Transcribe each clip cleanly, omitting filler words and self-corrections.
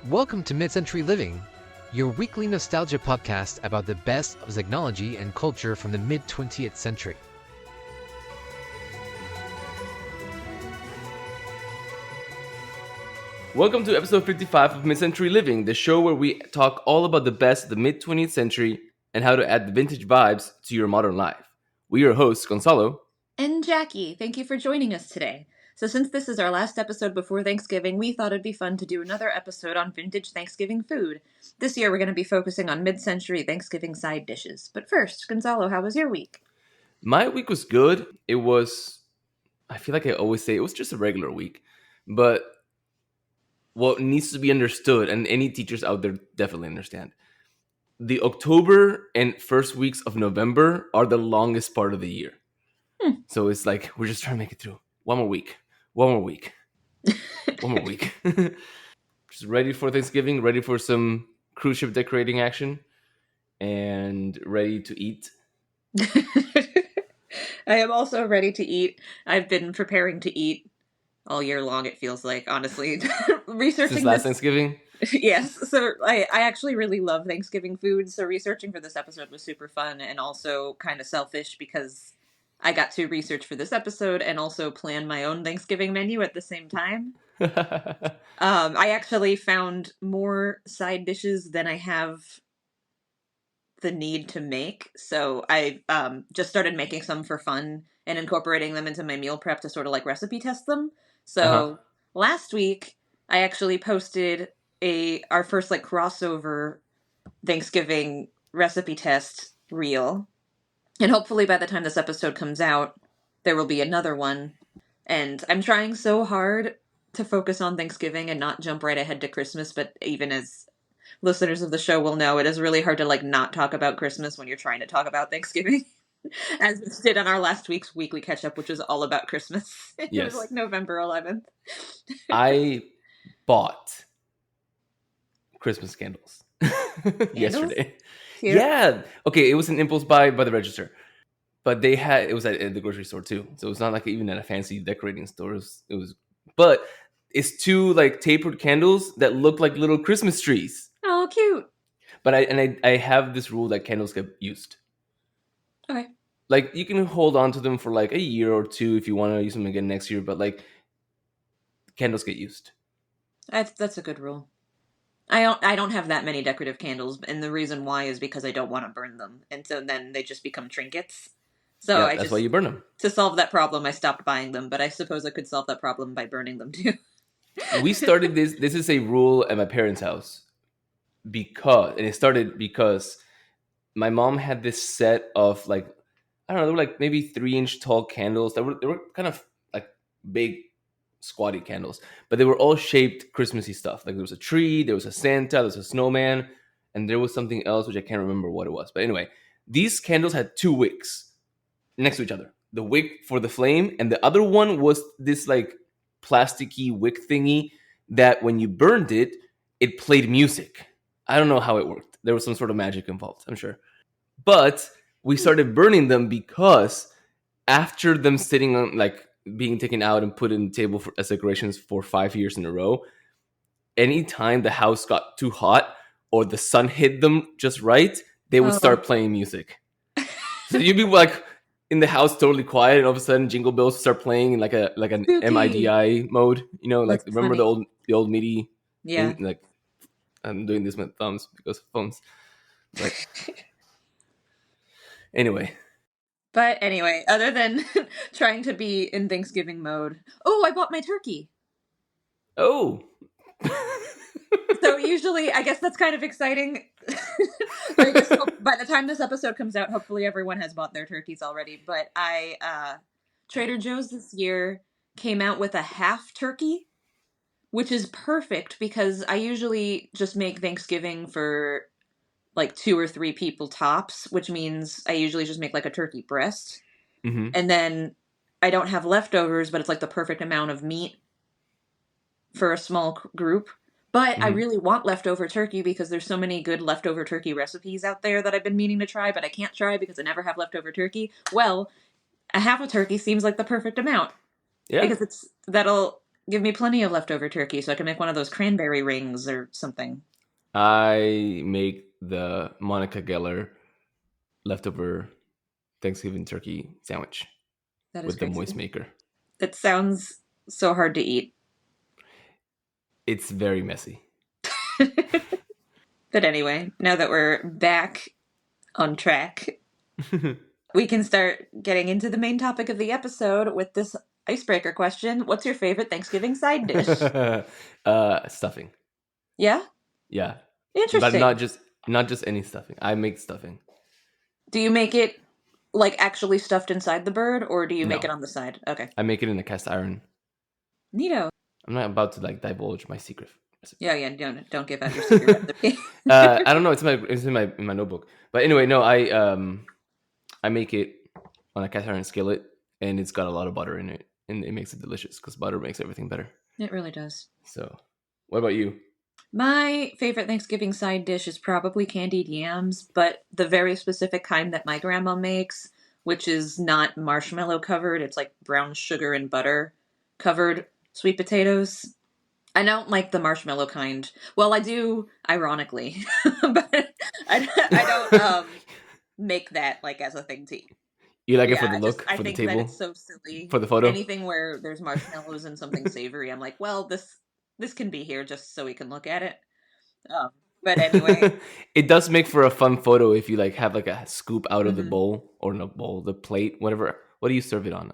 Welcome to Mid-Century Living, your weekly nostalgia podcast about the best of technology and culture from the mid-20th century. Welcome to episode 55 of Mid-Century Living, the show where we talk all about the best of the mid-20th century and how to add the vintage vibes to your modern life. We're your hosts, Gonzalo and Jackie. Thank you for joining us today. So since this is our last episode before Thanksgiving, we thought it'd be fun to do another episode on vintage Thanksgiving food. This year we're going to be focusing on mid-century Thanksgiving side dishes. But first, Gonzalo, how was your week? My week was good. I feel like I always say it was just a regular week. But what needs to be understood, and any teachers out there definitely understand, the October and first weeks of November are the longest part of the year. So it's like, we're just trying to make it through. One more week. Just ready for Thanksgiving, ready for some cruise ship decorating action, and ready to eat. I am also ready to eat. I've been preparing to eat all year long, it feels like, honestly. Researching Since last Thanksgiving? Yes, so I actually really love Thanksgiving food, so researching for this episode was super fun and also kind of selfish because I got to research for this episode and also plan my own Thanksgiving menu at the same time. I actually found more side dishes than I have the need to make, so I just started making some for fun and incorporating them into my meal prep to sort of like recipe test them. So last week, I actually posted our first like crossover Thanksgiving recipe test reel. And hopefully by the time this episode comes out, there will be another one. And I'm trying so hard to focus on Thanksgiving and not jump right ahead to Christmas, but even as listeners of the show will know, it is really hard to like not talk about Christmas when you're trying to talk about Thanksgiving. As we did on our last week's weekly catch-up, which was all about Christmas. It was like November 11th. I bought Christmas candles yesterday. Cute. Yeah. Okay, it was an impulse buy by the register. But it was at the grocery store too. So it's not like even at a fancy decorating store. But it's two like tapered candles that look like little Christmas trees. Oh, cute. But I have this rule that candles get used. Okay. Like, you can hold on to them for like a year or two if you want to use them again next year, but like, candles get used. That's a good rule. I don't have that many decorative candles, and the reason why is because I don't want to burn them, and so then they just become trinkets. So that's why you burn them. To solve that problem, I stopped buying them, but I suppose I could solve that problem by burning them too. We started this. This is a rule at my parents' house it started because my mom had this set of like, I don't know, they were like maybe 3-inch tall candles. They were kind of like big, squatty candles, but they were all shaped Christmassy stuff. Like, there was a tree, there was a Santa, there was a snowman, and there was something else which I can't remember what it was. But anyway, these candles had 2 wicks next to each other. The wick for the flame, and the other one was this like plasticky wick thingy that when you burned it, it played music. I don't know how it worked. There was some sort of magic involved, I'm sure. But we started burning them because after them sitting on, like, being taken out and put in the table as decorations for 5 years in a row, anytime the house got too hot or the sun hit them just right, they would start playing music. So you'd be like in the house totally quiet, and all of a sudden Jingle Bells start playing in like an Spooky. MIDI mode. You know, like, that's remember funny. the old MIDI? Yeah. Thing? Like, I'm doing this with thumbs because of phones. Like, anyway. But anyway, other than trying to be in Thanksgiving mode, I bought my turkey. Oh. So usually, I guess that's kind of exciting. I guess by the time this episode comes out, hopefully everyone has bought their turkeys already. But Trader Joe's this year came out with a half turkey, which is perfect because I usually just make Thanksgiving for like 2 or 3 people tops, which means I usually just make like a turkey breast. Mm-hmm. And then I don't have leftovers, but it's like the perfect amount of meat for a small group. But I really want leftover turkey because there's so many good leftover turkey recipes out there that I've been meaning to try, but I can't try because I never have leftover turkey. Well, a half a turkey seems like the perfect amount. Yeah. Because that'll Give me plenty of leftover turkey so I can make one of those cranberry rings or something. I make the Monica Geller leftover Thanksgiving turkey sandwich That is with the crazy. moist maker. It sounds so hard to eat. It's very messy. But anyway, now that we're back on track, we can start getting into the main topic of the episode with this icebreaker question. What's your favorite Thanksgiving side dish? Stuffing. Yeah? Yeah. Interesting. But not just any stuffing. I make stuffing. Do you make it like actually stuffed inside the bird, or do you make No. it on the side? Okay. I make it in a cast iron. Neato. I'm not about to like divulge my secret recipe. Yeah, don't give out your secret recipe. I don't know. It's in my notebook. But anyway, no. I make it on a cast iron skillet, and it's got a lot of butter in it, and it makes it delicious because butter makes everything better. It really does. So, what about you? My favorite Thanksgiving side dish is probably candied yams, but the very specific kind that my grandma makes, which is not marshmallow covered, it's like brown sugar and butter covered sweet potatoes. I don't like the marshmallow kind. Well, I do, ironically, but I don't make that like as a thing to eat. You like it for Yeah, the look, I for the think that table, it's so silly. for the photo? Anything where there's marshmallows and something savory, I'm like, well, this can be here just so we can look at it. But anyway, It does make for a fun photo if you like have like a scoop out of the mhm. bowl or no bowl, the plate, whatever. What do you serve it on?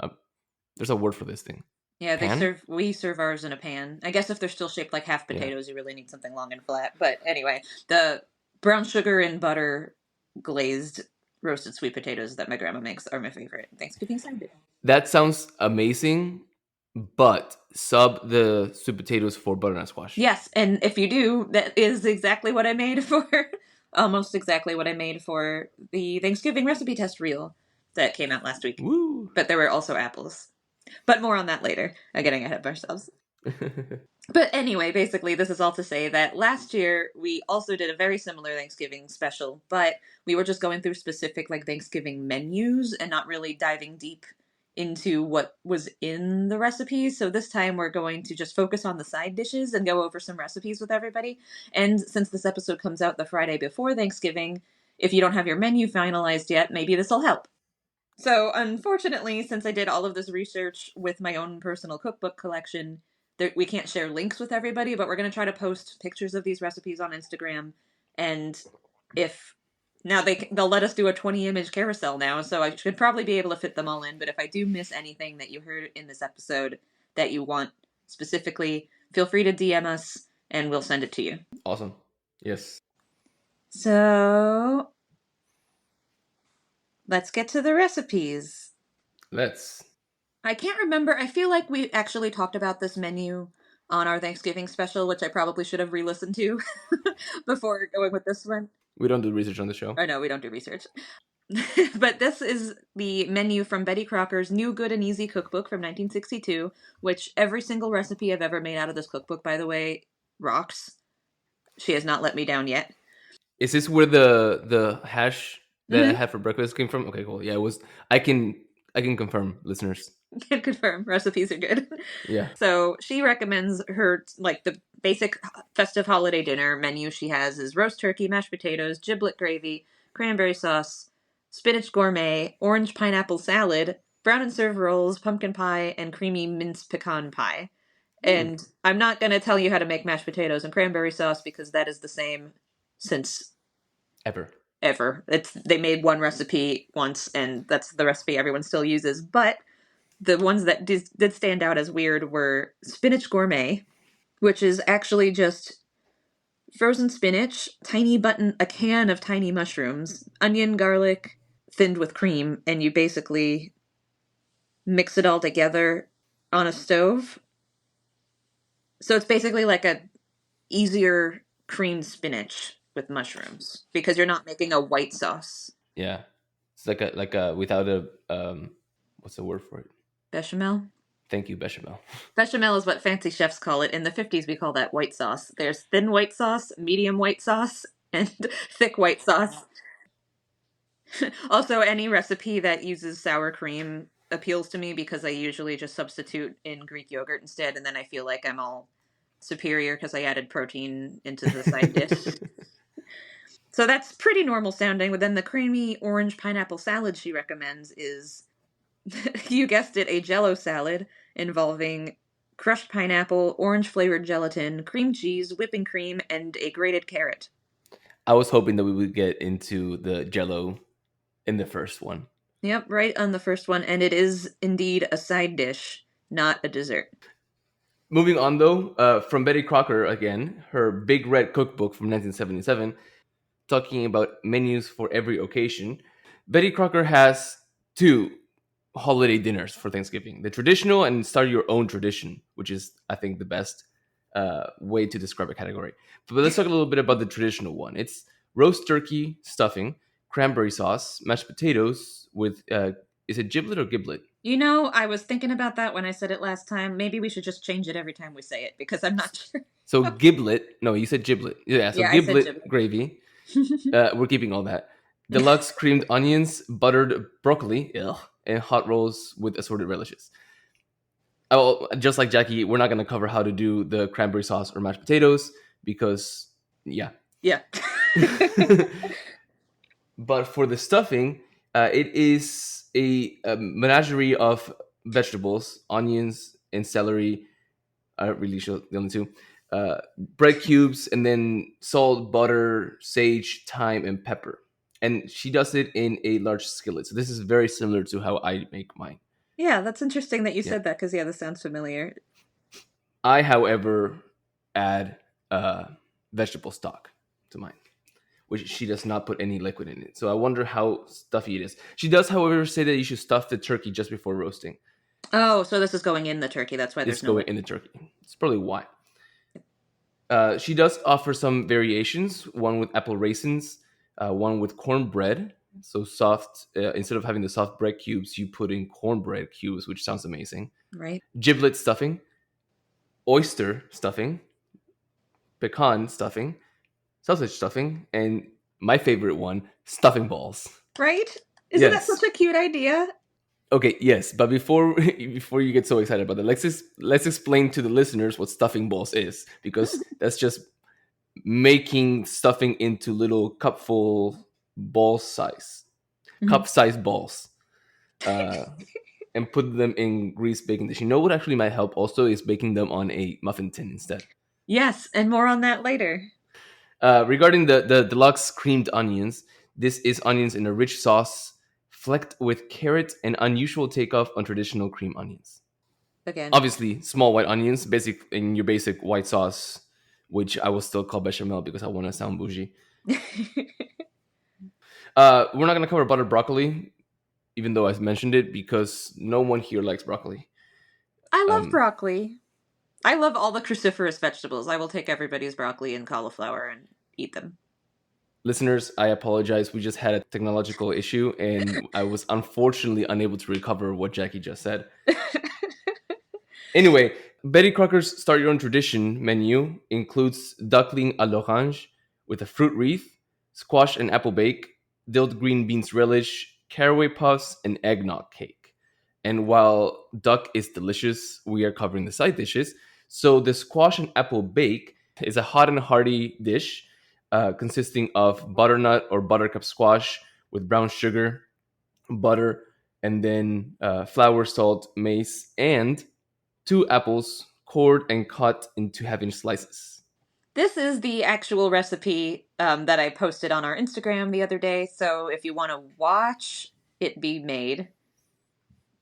There's a word for this thing. Yeah, Pan? we serve ours in a pan. I guess if they're still shaped like half Yeah. potatoes, you really need something long and flat. But anyway, the brown sugar and butter glazed roasted sweet potatoes that my grandma makes are my favorite Thanksgiving side dish. That sounds amazing, but sub the sweet potatoes for butternut squash. Yes, and if you do, that is exactly what I made for almost exactly what I made for the Thanksgiving recipe test reel that came out last week. Woo! But there were also apples. But more on that later. I'm getting ahead of ourselves. But anyway, basically, this is all to say that last year we also did a very similar Thanksgiving special, but we were just going through specific like Thanksgiving menus and not really diving deep into what was in the recipes. So this time we're going to just focus on the side dishes and go over some recipes with everybody. And since this episode comes out the Friday before Thanksgiving, if you don't have your menu finalized yet, maybe this will help. So, unfortunately, since I did all of this research with my own personal cookbook collection, we can't share links with everybody, but we're going to try to post pictures of these recipes on Instagram. And if now they'll let us do a 20 image carousel now, so I should probably be able to fit them all in. But if I do miss anything that you heard in this episode that you want specifically, feel free to DM us and we'll send it to you. Awesome. Yes. So, let's get to the recipes. Let's. I can't remember. I feel like we actually talked about this menu on our Thanksgiving special, which I probably should have re-listened to before going with this one. We don't do research on the show. Oh no, we don't do research. But this is the menu from Betty Crocker's New Good and Easy Cookbook from 1962, which every single recipe I've ever made out of this cookbook, by the way, rocks. She has not let me down yet. Is this where the hash that I had for breakfast came from? Okay, cool. Yeah, it was. I can confirm, listeners. Can confirm recipes are good. Yeah. So she recommends her like the basic festive holiday dinner menu she has is roast turkey, mashed potatoes, giblet gravy, cranberry sauce, spinach gourmet, orange pineapple salad, brown and serve rolls, pumpkin pie, and creamy mince pecan pie. And I'm not going to tell you how to make mashed potatoes and cranberry sauce because that is the same since Ever. They made one recipe once and that's the recipe everyone still uses. But the ones that did stand out as weird were Spinach Gourmet, which is actually just frozen spinach, a can of tiny mushrooms, onion, garlic, thinned with cream, and you basically mix it all together on a stove. So it's basically like a easier creamed spinach with mushrooms because you're not making a white sauce. Yeah, it's like a without a what's the word for it? Bechamel? Thank you, bechamel. Bechamel is what fancy chefs call it. In the 50s, we call that white sauce. There's thin white sauce, medium white sauce, and thick white sauce. Also, any recipe that uses sour cream appeals to me because I usually just substitute in Greek yogurt instead, and then I feel like I'm all superior because I added protein into the side dish. So that's pretty normal sounding, but then the creamy orange pineapple salad she recommends is, you guessed it, a jello salad involving crushed pineapple, orange flavored gelatin, cream cheese, whipping cream, and a grated carrot. I was hoping that we would get into the jello in the first one. Yep, right on the first one, and it is indeed a side dish, not a dessert. Moving on, though, from Betty Crocker again, her Big Red Cookbook from 1977, talking about menus for every occasion. Betty Crocker has two holiday dinners for Thanksgiving: the traditional and start your own tradition, which is, I think, the best way to describe a category. But let's talk a little bit about the traditional one. It's roast turkey, stuffing, cranberry sauce, mashed potatoes with is it giblet or giblet? You know, I was thinking about that when I said it last time. Maybe we should just change it every time we say it because I'm not sure. So giblet. No, you said giblet. Yeah, so Yeah, I said giblet giblet. gravy. We're keeping all that. Deluxe creamed onions, buttered broccoli, and hot rolls with assorted relishes. Oh, just like Jackie, we're not going to cover how to do the cranberry sauce or mashed potatoes because, yeah. Yeah. But for the stuffing, it is a menagerie of vegetables, onions, and celery. I don't really sure the only two. Bread cubes, and then salt, butter, sage, thyme, and pepper. And she does it in a large skillet. So this is very similar to how I make mine. Yeah, that's interesting that you said that because, yeah, this sounds familiar. I, however, add vegetable stock to mine, which she does not put any liquid in it. So I wonder how stuffy it is. She does, however, say that you should stuff the turkey just before roasting. Oh, so this is going in the turkey. That's why there's no going in the turkey. It's probably why. She does offer some variations. One with apple raisins, one with cornbread. So soft. Instead of having the soft bread cubes, you put in cornbread cubes, which sounds amazing. Right. Giblet stuffing, oyster stuffing, pecan stuffing, sausage stuffing, and my favorite one, stuffing balls. Right? Isn't that such a cute idea? Okay, yes, but before you get so excited about that, let's explain to the listeners what stuffing balls is, because that's just making stuffing into little cup-size balls, and put them in greased baking dish. You know what actually might help also is baking them on a muffin tin instead. Yes, and more on that later. Regarding the deluxe creamed onions, this is onions in a rich sauce, flecked with carrot, and unusual takeoff on traditional cream onions. Again, obviously, small white onions, basic in your basic white sauce, which I will still call bechamel because I want to sound bougie. We're not going to cover buttered broccoli, even though I mentioned it, because no one here likes broccoli. I love broccoli. I love all the cruciferous vegetables. I will take everybody's broccoli and cauliflower and eat them. Listeners, I apologize. We just had a technological issue, and I was unfortunately unable to recover what Jackie just said. Anyway, Betty Crocker's Start Your Own Tradition menu includes duckling à l'orange with a fruit wreath, squash and apple bake, dilled green beans relish, caraway puffs, and eggnog cake. And while duck is delicious, we are covering the side dishes. So the squash and apple bake is a hot and hearty dish consisting of butternut or buttercup squash with brown sugar, butter, and then flour, salt, mace, and 2 apples cored and cut into half-inch slices. This is the actual recipe that I posted on our Instagram the other day. So if you want to watch it be made,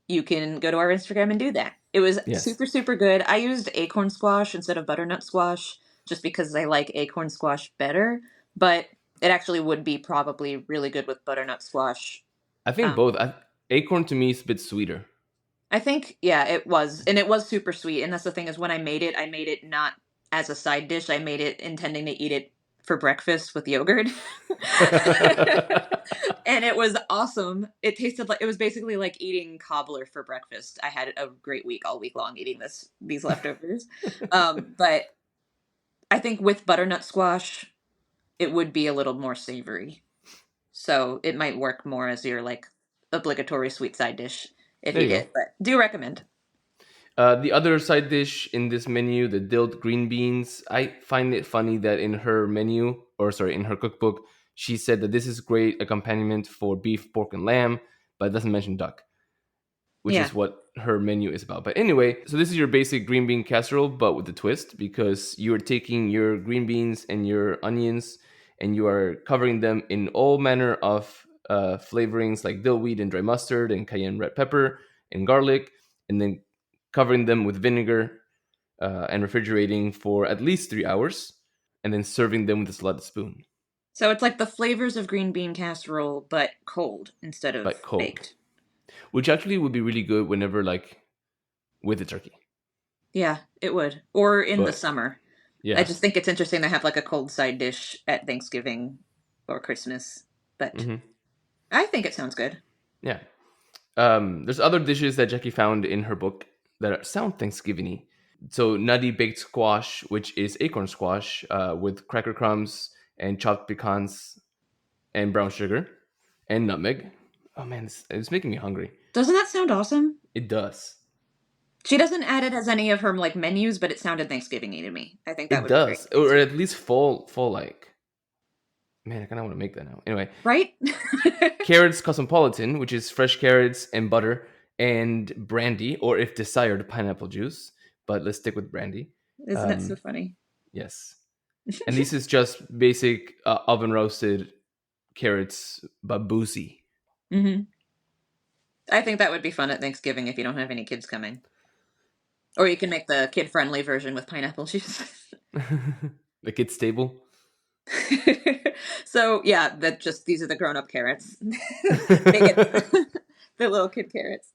you can go to our Instagram and do that. It was super, super good. I used acorn squash instead of butternut squash just because I like acorn squash better. But it actually would be probably really good with butternut squash. I think both. Acorn to me is a bit sweeter. I think, yeah, it was. And it was super sweet. And that's the thing is when I made it not as a side dish. I made it intending to eat it for breakfast with yogurt. And it was awesome. It tasted like, it was basically like eating cobbler for breakfast. I had a great week all week long eating these leftovers. But I think with butternut squash, it would be a little more savory. So it might work more as your like obligatory sweet side dish. if There you you go. did, but do recommend. The other side dish in this menu, the dilled green beans, I find it funny that in her menu, or sorry, in her cookbook, she said that this is great accompaniment for beef, pork, and lamb, but it doesn't mention duck, which Yeah. is what her menu is about. But anyway, so this is your basic green bean casserole, but with a twist, because you are taking your green beans and your onions and you are covering them in all manner of flavorings like dill weed and dry mustard and cayenne red pepper and garlic, and then covering them with vinegar and refrigerating for at least 3 hours, and then serving them with a slotted spoon, So it's like the flavors of green bean casserole, but cold instead like of cold, baked. which actually would be really good whenever like with the turkey. Yeah, it would. Or in the But summer. I yeah. just think it's interesting to have like a cold side dish at Thanksgiving or Christmas. But Hmm. I think it sounds good. Yeah. There's other dishes that Jackie found in her book that sound Thanksgiving-y. So nutty baked squash, which is acorn squash with cracker crumbs and chopped pecans and brown sugar and nutmeg. Oh man, it's making me hungry. Doesn't that sound awesome? It does. She doesn't add it as any of her like menus, but it sounded Thanksgiving-y to me. I think that It would be great does, for or Thanksgiving. at least fall like. Man, I kind of want to make that now. Anyway, Right? carrots cosmopolitan, which is fresh carrots and butter and brandy, or if desired, pineapple juice. But let's stick with brandy. Isn't it so Um, funny? yes. And this is just basic oven roasted carrots, but boozy. Hmm. I think that would be fun at Thanksgiving if you don't have any kids coming. Or you can make the kid-friendly version with pineapple juice. The kids' table. So yeah, that just these are the grown-up carrots. They get the little kid carrots.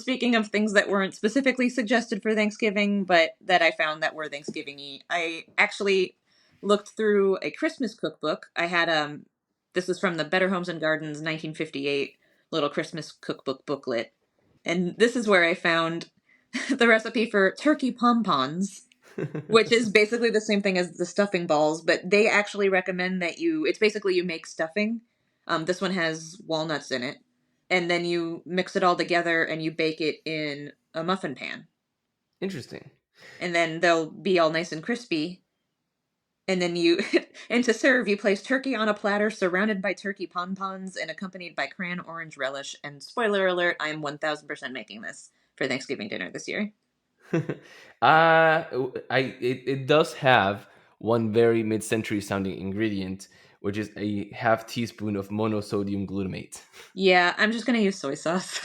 Speaking of things that weren't specifically suggested for Thanksgiving, but that I found that were Thanksgiving-y, I actually looked through a Christmas cookbook. I had this was from the Better Homes and Gardens 1958 little Christmas cookbook booklet. And this is where I found the recipe for turkey pompons, which is basically the same thing as the stuffing balls, but they actually recommend that it's basically you make stuffing. This one has walnuts in it, and then you mix it all together and you bake it in a muffin pan. Interesting. And then they'll be all nice and crispy. And then and to serve, you place turkey on a platter surrounded by turkey pompons and accompanied by cran orange relish. And spoiler alert, I am 1000% making this for Thanksgiving dinner this year. It does have one very mid-century sounding ingredient, which is a half teaspoon of monosodium glutamate. Yeah, I'm just gonna use soy sauce.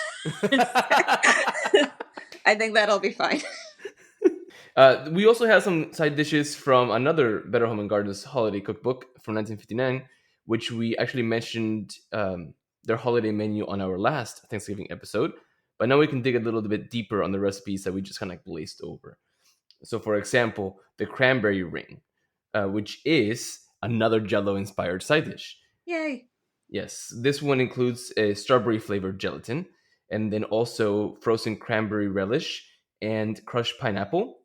I think that'll be fine. We also have some side dishes from another Better Home and Gardens holiday cookbook from 1959, which we actually mentioned their holiday menu on our last Thanksgiving episode. But now we can dig a little bit deeper on the recipes that we just kind of like glazed over. So, for example, the cranberry ring, which is another Jello inspired side dish. Yay. Yes, this one includes a strawberry flavored gelatin, and then also frozen cranberry relish and crushed pineapple,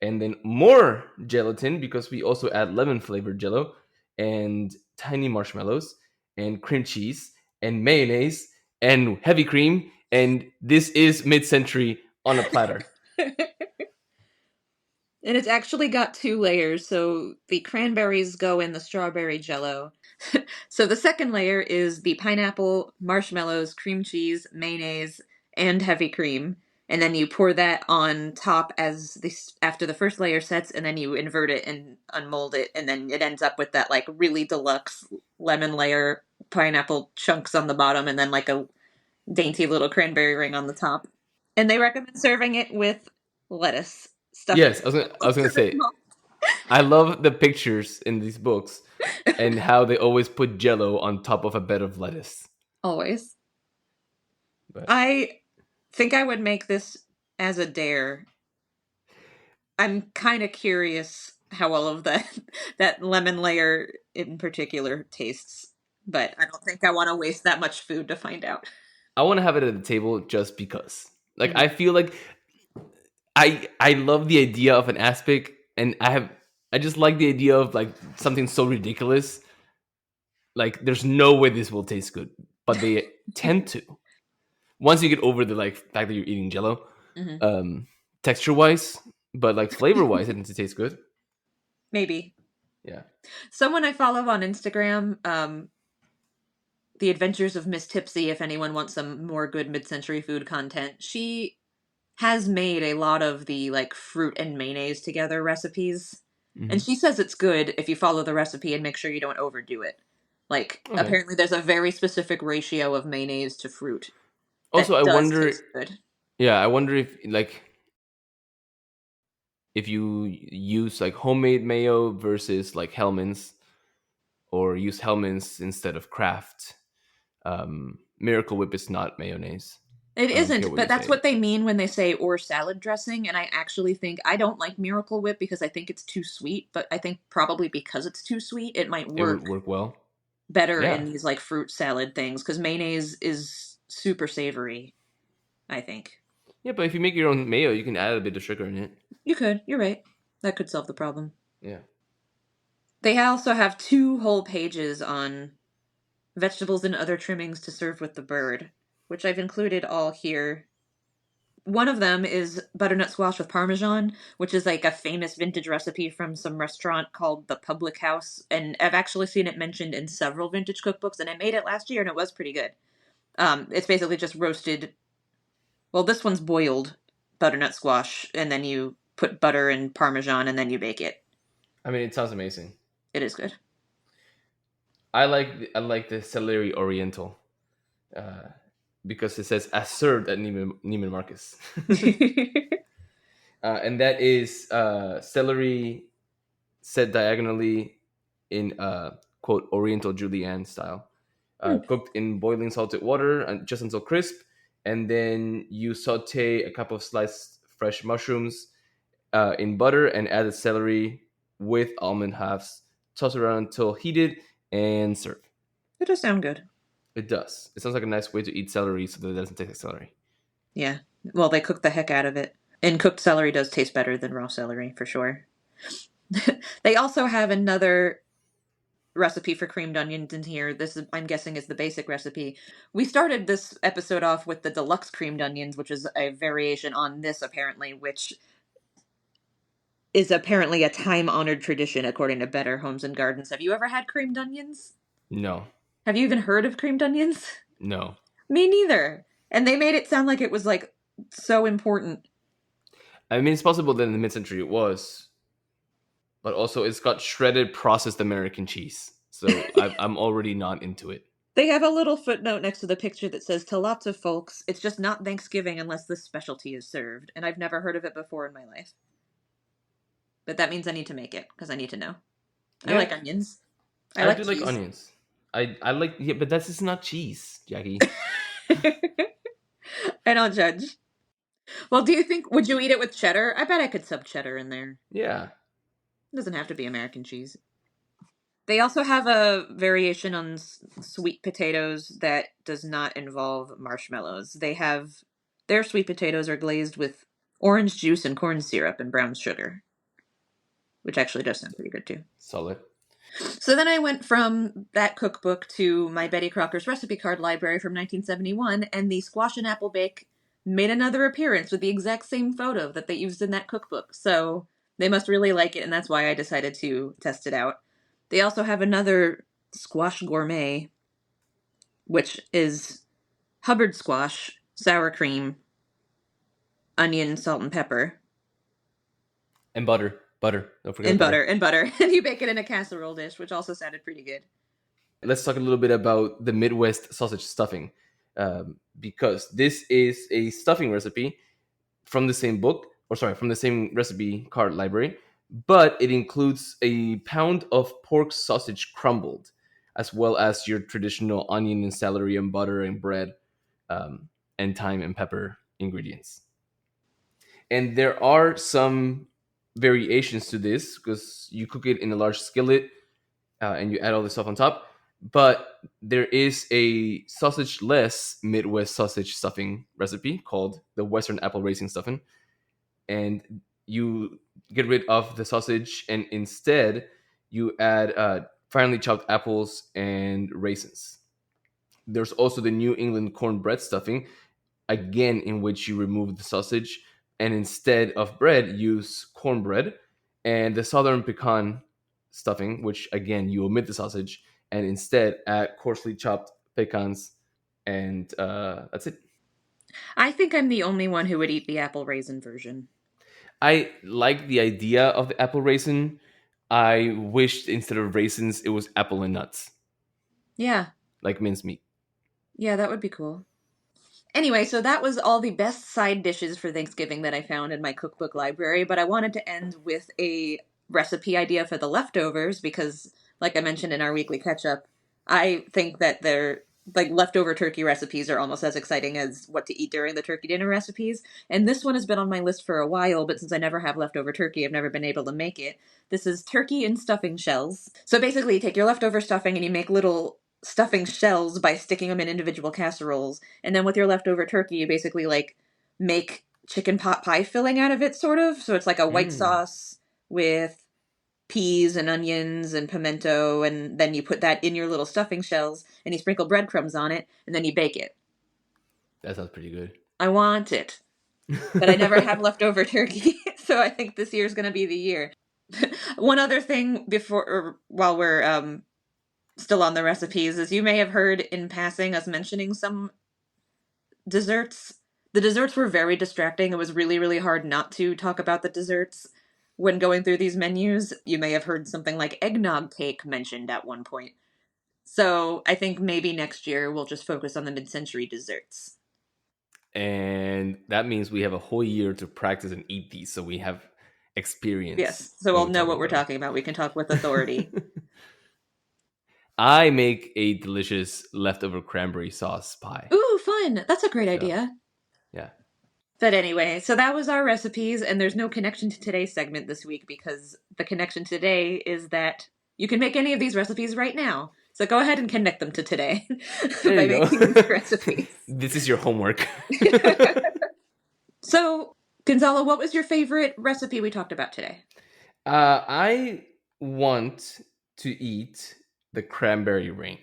and then more gelatin because we also add lemon flavored jello and tiny marshmallows and cream cheese and mayonnaise and heavy cream. And this is mid century on a platter. And it's actually got two layers. So the cranberries go in the strawberry jello. So the second layer is the pineapple, marshmallows, cream cheese, mayonnaise, and heavy cream. And then you pour that on top after the first layer sets, and then you invert it and unmold it, and then it ends up with that like really deluxe lemon layer, pineapple chunks on the bottom, and then like a dainty little cranberry ring on the top. And they recommend serving it with lettuce stuffed Yes, I was gonna say I love the pictures in these books and how they always put jello on top of a bed of lettuce. always. But I think I would make this as a dare. I'm kind of curious how all of that that lemon layer in particular tastes, but I don't think I want to waste that much food to find out. I want to have it at the table just because. Like Mhm. I feel like I love the idea of an aspic, and I just like the idea of like something so ridiculous. Like there's no way this will taste good, but they tend to. once you get over the like fact that you're eating jello, Mm-hmm. texture wise, but like flavor wise, it tastes good. Maybe. Yeah. Someone I follow on Instagram, The Adventures of Miss Tipsy, if anyone wants some more good mid-century food content, she has made a lot of the like fruit and mayonnaise together recipes. And Hmm. she says it's good if you follow the recipe and make sure you don't overdo it. Like, Okay. apparently there's a very specific ratio of mayonnaise to fruit Also, that I does wonder. taste good. Yeah, I wonder if like if you use like homemade mayo versus like Hellman's, or use Hellman's instead of Kraft. Miracle Whip is not mayonnaise. It I don't care isn't, what but you that's say. what they mean when they say or salad dressing. And I actually think I don't like Miracle Whip because I think it's too sweet, but I think probably because it's too sweet, it might It would work work well. better Yeah. in these like fruit salad things because mayonnaise is super savory, I think. Yeah, but if you make your own mayo, you can add a bit of sugar in it. You could, you're right. That could solve the problem. Yeah. They also have 2 whole pages on vegetables and other trimmings to serve with the bird, which I've included all here. One of them is butternut squash with parmesan, which is like a famous vintage recipe from some restaurant called the Public House. And I've actually seen it mentioned in several vintage cookbooks, and I made it last year and it was pretty good. It's basically just roasted. Well, this one's boiled butternut squash, and then you put butter and parmesan, and then you bake it. I mean, it sounds amazing. It is good. I like the celery oriental, uh, because it says as served at Neiman Marcus, and that is celery set diagonally in quote Oriental Julienne style, cooked in boiling salted water and just until crisp, and then you saute a cup of sliced fresh mushrooms in butter and add the celery with almond halves. Toss it around until heated and serve. It does sound good. It does. It sounds like a nice way to eat celery so that it doesn't taste like celery. Yeah. Well, they cook the heck out of it. And cooked celery does taste better than raw celery, for sure. They also have another recipe for creamed onions in here. This is, I'm guessing, is the basic recipe. We started this episode off with the deluxe creamed onions, which is a variation on this, apparently, which is apparently a time-honored tradition, according to Better Homes and Gardens. Have you ever had creamed onions? No, Have you even heard of creamed onions? no. Me neither. And they made it sound like it was like so important. I mean, it's possible that in the mid-century it was, but also it's got shredded processed American cheese, so I'm already not into it. They have a little footnote next to the picture that says, to lots of folks, it's just not Thanksgiving unless this specialty is served. And I've never heard of it before in my life. But that means I need to make it, because I need to know. I Yeah, like onions. I I like do like cheese. onions. I like, yeah, but that's just not cheese, Jackie. I don't judge. Well, do you think, would you eat it with cheddar? I bet I could sub cheddar in there. Yeah. It doesn't have to be American cheese. They also have a variation on sweet potatoes that does not involve marshmallows. They have their sweet potatoes are glazed with orange juice and corn syrup and brown sugar, which actually does sound pretty good too. Solid. So then I went from that cookbook to my Betty Crocker's recipe card library from 1971, and the squash and apple bake made another appearance with the exact same photo that they used in that cookbook. So they must really like it, and that's why I decided to test it out. They also have another squash gourmet, which is Hubbard squash, sour cream, onion, salt, and pepper. And butter. Butter. Don't forget And butter. butter, and butter. And you bake it in a casserole dish, which also sounded pretty good. Let's talk a little bit about the Midwest sausage stuffing, because this is a stuffing recipe from the same book, or sorry, from the same recipe card library, but it includes a pound of pork sausage crumbled, as well as your traditional onion and celery and butter and bread, and thyme and pepper ingredients. And there are some variations to this because you cook it in a large skillet, and you add all this stuff on top. But there is a sausage-less Midwest sausage stuffing recipe called the Western Apple Raisin Stuffing, and you get rid of the sausage and instead you add finely chopped apples and raisins. There's also the New England cornbread stuffing, again in which you remove the sausage and instead of bread use cornbread, and the southern pecan stuffing, which again you omit the sausage and instead add coarsely chopped pecans, and that's it. I think I'm the only one who would eat the apple raisin version. I like the idea of the apple raisin. I wished instead of raisins it was apple and nuts, Yeah. like mincemeat. Yeah, that would be cool. Anyway, so that was all the best side dishes for Thanksgiving that I found in my cookbook library, but I wanted to end with a recipe idea for the leftovers because, like I mentioned in our weekly catch up, I think that they're like leftover turkey recipes are almost as exciting as what to eat during the turkey dinner recipes. And this one has been on my list for a while, but since I never have leftover turkey, I've never been able to make it. This is turkey and stuffing shells. So basically, you take your leftover stuffing and you make little stuffing shells by sticking them in individual casseroles, and then with your leftover turkey, you basically like make chicken pot pie filling out of it, sort of. So it's like a white Mm, sauce with peas and onions and pimento, and then you put that in your little stuffing shells and you sprinkle breadcrumbs on it, and then you bake it. that sounds pretty good. I want it, but I never have leftover turkey, so I think this year's going to be the year. One other thing before, or while we're still on the recipes, is you may have heard in passing us mentioning some desserts. The desserts were very distracting. It was really, really hard not to talk about the desserts when going through these menus. You may have heard something like eggnog cake mentioned at one point. So I think maybe next year we'll just focus on the mid-century desserts. And that means we have a whole year to practice and eat these, so we have experience Yes, so when we'll we're know talking what we're about talking about. We can talk with authority. them. I make a delicious leftover cranberry sauce pie. Ooh, fun! That's a great So, idea. yeah. But anyway, so that was our recipes, and there's no connection to today's segment this week because the connection today is that you can make any of these recipes right now. So go ahead and connect them to today There by you making go. these recipes. This is your homework. So, Gonzalo, what was your favorite recipe we talked about today? I want to eat the cranberry ring.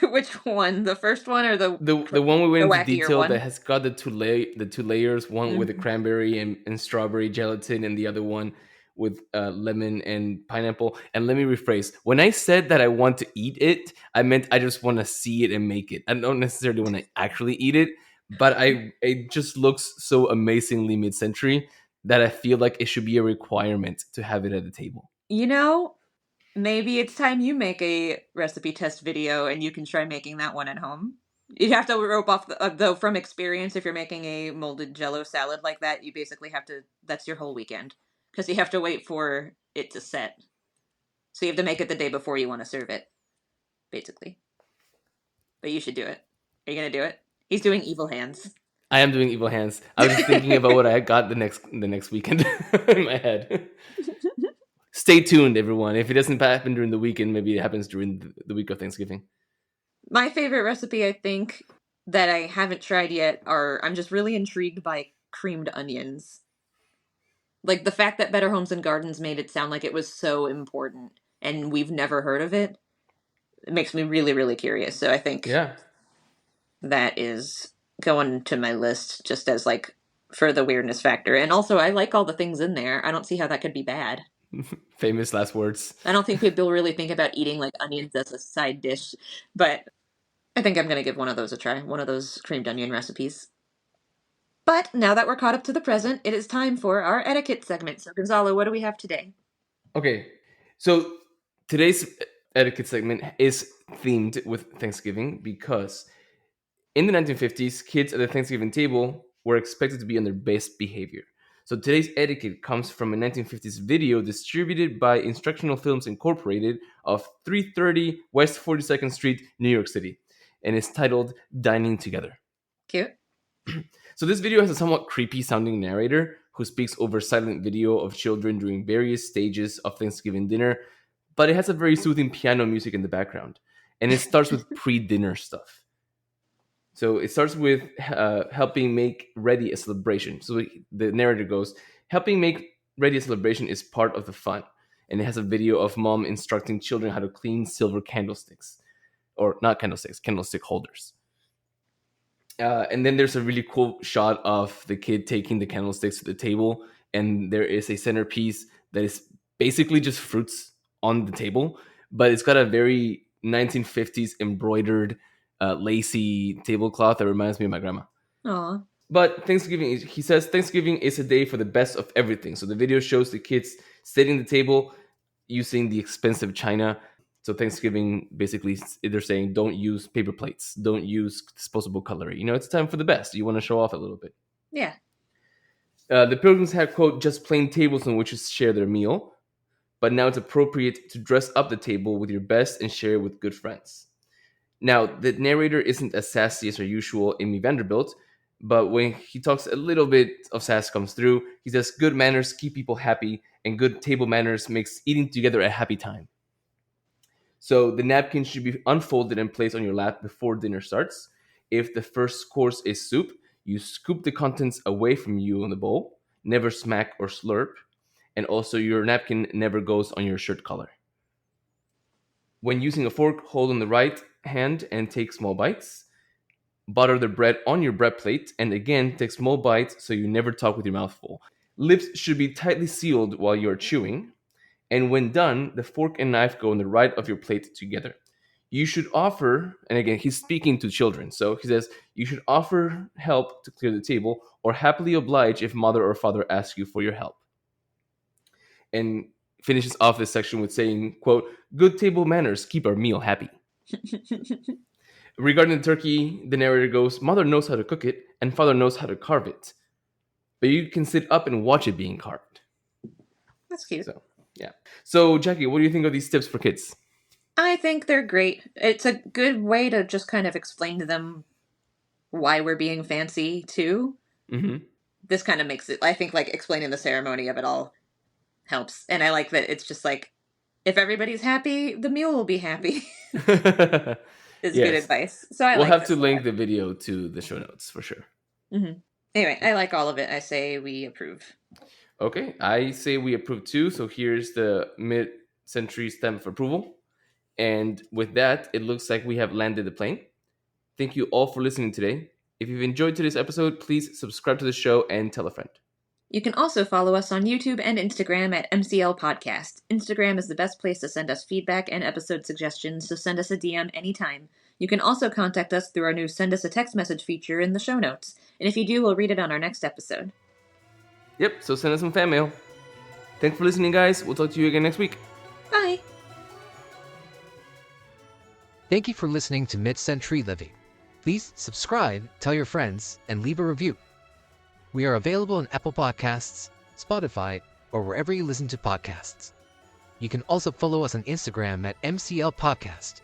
Which one? The first one or The one we the went into wackier detail that one? has got the two layers, one with the Mhm. cranberry and strawberry gelatin, and the other one with lemon and pineapple. And let me rephrase: when I said that I want to eat it, I meant I just want to see it and make it. I don't necessarily want to actually eat it, but it just looks so amazingly mid-century that I feel like it should be a requirement to have it at the table. You know, maybe it's time you make a recipe test video and you can try making that one at home. You have to rope off, though, from experience, if you're making a molded jello salad like that, you basically have to, that's your whole weekend. Because you have to wait for it to set. So you have to make it the day before you want to serve it, basically. But you should do it. Are you going to do it? He's doing evil hands. I am doing evil hands. I was just thinking about what I got the next weekend in my head. Stay tuned, everyone. If it doesn't happen during the weekend, maybe it happens during the week of Thanksgiving. My favorite recipe, I think, that I haven't tried yet are I'm just really intrigued by creamed onions. Like the fact that Better Homes and Gardens made it sound like it was so important and we've never heard of it, it makes me really, really curious. So I think Yeah. that is going to my list just as like for the weirdness factor. And also I like all the things in there. I don't see how that could be bad. Famous last words. I don't think people really think about eating like onions as a side dish, but I think I'm going to give one of those a try, one of those creamed onion recipes. But now that we're caught up to the present, it is time for our etiquette segment. So, Gonzalo, what do we have today? Okay. So today's etiquette segment is themed with Thanksgiving because in the 1950s, kids at the Thanksgiving table were expected to be on their best behavior. So today's etiquette comes from a 1950s video distributed by Instructional Films Incorporated of 330 West 42nd Street, New York City, and it's titled Dining Together. Cute. So this video has a somewhat creepy sounding narrator who speaks over silent video of children during various stages of Thanksgiving dinner, but it has a very soothing piano music in the background. And it starts with pre-dinner stuff. So it starts with helping make ready a celebration. So the narrator goes, helping make ready a celebration is part of the fun. And it has a video of mom instructing children how to clean silver candlesticks. Or not candlesticks, candlestick holders. And then there's a really cool shot of the kid taking the candlesticks to the table, and there is a centerpiece that is basically just fruits on the table, but it's got a very 1950s embroidered, lacy tablecloth that reminds me of my grandma. Aw. But he says Thanksgiving is a day for the best of everything. So the video shows the kids setting the table using the expensive china. So Thanksgiving, basically, they're saying don't use paper plates, don't use disposable cutlery. It's time for the best. You want to show off a little bit. Yeah. The pilgrims had, quote, just plain tables on which to share their meal, but now it's appropriate to dress up the table with your best and share it with good friends. Now, the narrator isn't as sassy as our usual Amy Vanderbilt, but when he talks, a little bit of sass comes through. He says, good manners keep people happy, and good table manners makes eating together a happy time. So the napkin should be unfolded and placed on your lap before dinner starts. If the first course is soup, you scoop the contents away from you in the bowl, never smack or slurp, and also your napkin never goes on your shirt collar. When using a fork, hold on the right hand and take small bites. Butter the bread on your bread plate, and again, take small bites so you never talk with your mouth full. Lips should be tightly sealed while you are chewing. And when done, the fork and knife go on the right of your plate together. You should offer, and again, he's speaking to children. So he says, you should offer help to clear the table or happily oblige if mother or father ask you for your help. And finishes off this section with saying, quote, good table manners keep our meal happy. Regarding the turkey, the narrator goes, mother knows how to cook it and father knows how to carve it. But you can sit up and watch it being carved. That's cute. So, yeah. So, Jackie, what do you think of these tips for kids? I think they're great. It's a good way to just kind of explain to them why we're being fancy, too. Mm-hmm. This kind of makes it, I think, like, explaining the ceremony of it all helps. And I like that it's just like, if everybody's happy, the meal will be happy. Is good advice. So we'll have to link the video to the show notes for sure. Mm-hmm. Anyway, I like all of it. I say we approve. Okay, I say we approve too. So here's the mid-century stamp of approval. And with that, it looks like we have landed the plane. Thank you all for listening today. If you've enjoyed today's episode, please subscribe to the show and tell a friend. You can also follow us on YouTube and Instagram at MCL Podcast. Instagram is the best place to send us feedback and episode suggestions, so send us a DM anytime. You can also contact us through our new Send Us a Text Message feature in the show notes. And if you do, we'll read it on our next episode. Yep, so send us some fan mail. Thanks for listening, guys. We'll talk to you again next week. Bye. Thank you for listening to Mid-Century Living. Please subscribe, tell your friends, and leave a review. We are available on Apple Podcasts, Spotify, or wherever you listen to podcasts. You can also follow us on Instagram at MCL Podcast.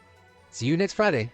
See you next Friday.